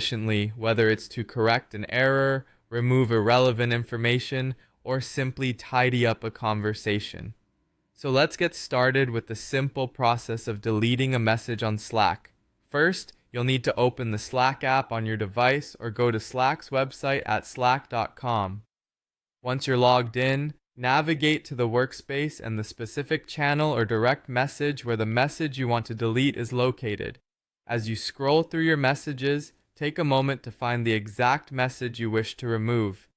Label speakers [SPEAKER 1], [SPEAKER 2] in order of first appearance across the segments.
[SPEAKER 1] efficiently, whether it's to correct an error, remove irrelevant information, or simply tidy up a conversation. So let's get started with the simple process of deleting a message on Slack. First, you'll need to open the Slack app on your device or go to Slack's website at slack.com. Once you're logged in, navigate to the workspace and the specific channel or direct message where the message you want to delete is located. As you scroll through your messages, take a moment to find the exact message you wish to remove.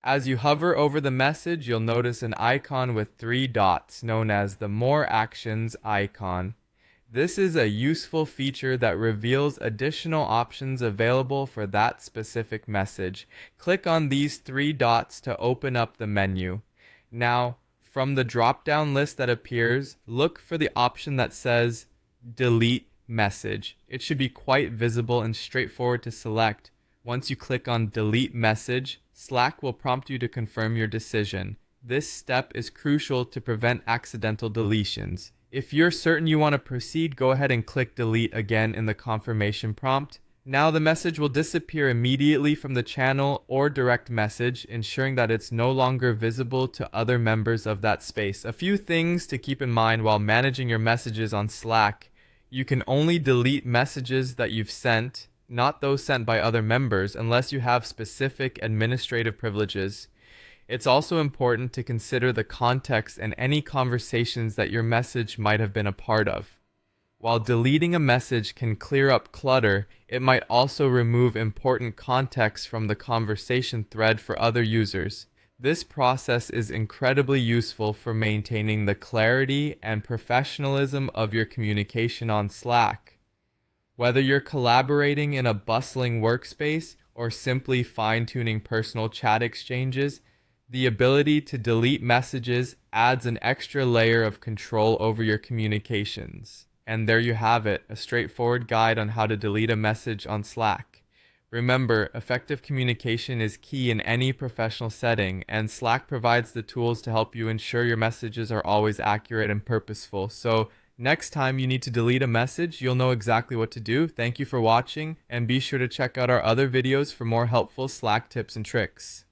[SPEAKER 1] As you hover over the message, you'll notice an icon with 3 dots, known as the More Actions icon. This is a useful feature that reveals additional options available for that specific message. Click on these 3 dots to open up the menu. Now, from the drop-down list that appears, look for the option that says Delete Message. It should be quite visible and straightforward to select. Once you click on Delete Message, Slack will prompt you to confirm your decision. This step is crucial to prevent accidental deletions. If you're certain you want to proceed, go ahead and click Delete again in the confirmation prompt. Now the message will disappear immediately from the channel or direct message, ensuring that it's no longer visible to other members of that space. A few things to keep in mind while managing your messages on Slack. You can only delete messages that you've sent, not those sent by other members, unless you have specific administrative privileges. It's also important to consider the context and any conversations that your message might have been a part of. While deleting a message can clear up clutter, it might also remove important context from the conversation thread for other users. This process is incredibly useful for maintaining the clarity and professionalism of your communication on Slack. Whether you're collaborating in a bustling workspace or simply fine-tuning personal chat exchanges, the ability to delete messages adds an extra layer of control over your communications. And there you have it, a straightforward guide on how to delete a message on Slack. Remember, effective communication is key in any professional setting, and Slack provides the tools to help you ensure your messages are always accurate and purposeful. So, next time you need to delete a message, you'll know exactly what to do. Thank you for watching, and be sure to check out our other videos for more helpful Slack tips and tricks.